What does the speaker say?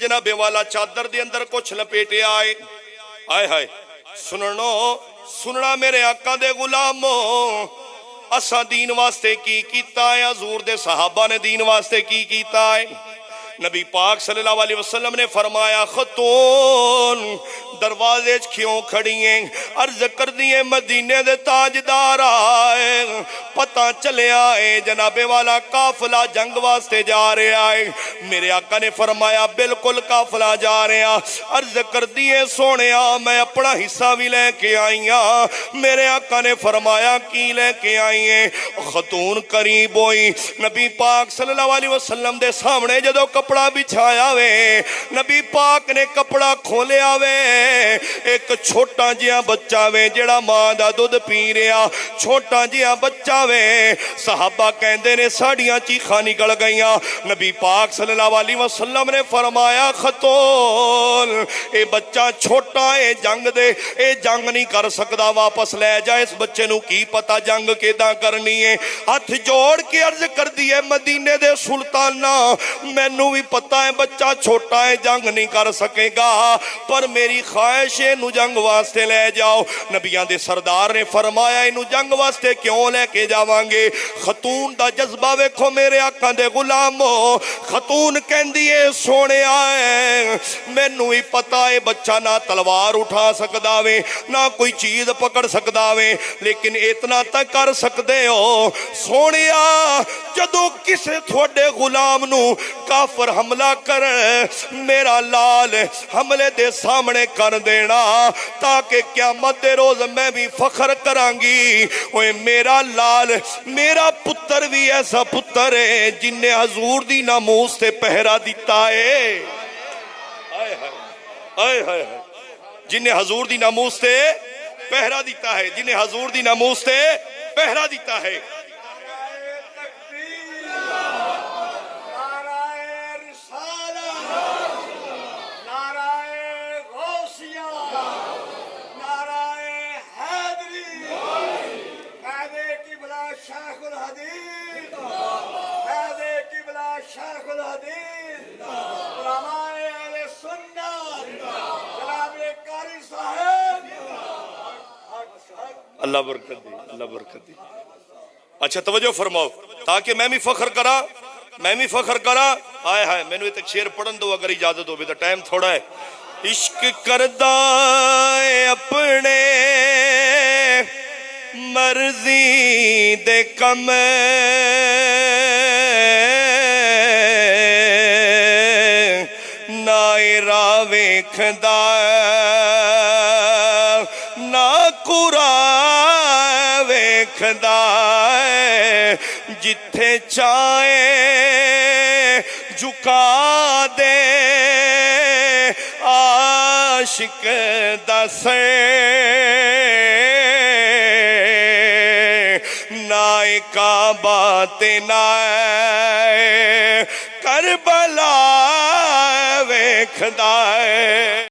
جناب والا چادر دے اندر کچھ لپیٹے آئے آئے ہائے سننا میرے آقا دے غلاموں اسا دین واسطے کی کیتا ہے حضور دے صحابہ نے دین واسطے کی کیتا ہے نبی پاک صلی اللہ علیہ وسلم نے فرمایا خاتون دروازے کیوں کھڑی ہیں عرض کر دیے مدینے دے تاجدار آئے پتہ چلے آئے جناب والا قافلہ جنگ واسطے جا رہے آئے میرے آقا نے فرمایا بالکل قافلہ جا رہے ہیں عرض کر دیے سونے میں اپنا حصہ بھی لے کے آئی ہوں میرے آقا نے فرمایا کی لے کے آئی ہیں خاتون قریب ہوئی نبی پاک صلی اللہ علیہ وسلم دے سامنے جدو کپڑا بچھایا وے نبی پاک نے کپڑا کھولیا وے ایک چھوٹا جیا بچہ وے جڑا ماں دا دودھ پی رہا چھوٹا جیا بچہ وے صحابہ کہندے نے ساڑیاں چیخاں نکل گئیاں نبی پاک صلی اللہ علیہ وسلم نے فرمایا خاتون اے بچہ چھوٹا اے جنگ نہیں کر سکدا واپس لے جائے اس بچے نو کی پتہ جنگ کیداں کرنی ہے ہاتھ جوڑ کے عرض کر دیے مدینے دے سلطانہ مینوں بھی پتہ ہے بچہ چھوٹا ہے جنگ نہیں کر سکے گا پر میری خواہش ہے انہوں جنگ واسطے لے جاؤ نبیان دے سردار نے فرمایا انہوں جنگ واسطے کیوں لے کے جاوانگے خاتون دا جذبہ ویکھو میرے آقا دے غلامو خاتون کہندی ہے سونے آئے مینوں ہی پتہ ہے بچہ نہ تلوار اٹھا سکدا وے نہ کوئی چیز پکڑ سکدا وے لیکن اتنا تک کر سکدے ہو سونیا جدو کسے تھوڑے غلام نو کافر حملہ کر میرا لال حملے دے سامنے کر دینا تاکہ قیامت دے روز میں بھی فخر کرانگی اوے میرا لال میرا پتر بھی ایسا پتر ہے جن نے حضور دی ناموس سے پہرا دیتا ہے جن نے حضور دی ناموس سے پہرا دیتا ہے جن نے حضور دی ناموس سے پہرا دیتا ہے شیخ الحدیث علماء اہل سنت جناب قاری صاحب اللہ برکت دی اچھا توجہ فرماؤ تاکہ میں بھی فخر کرا آئے ہائے میں نے ایک شعر پڑھن دو اگر اجازت ہو بھی تو ٹائم تھوڑا ہے عشق کردہ اپنے مرضی دے کم نائرہ ویکھدا نا قرآ ویکھدا جتھے چاہے جھکا دے عاشق دسے نائے کعبہ تے نائے کربلا ویکھدا ہے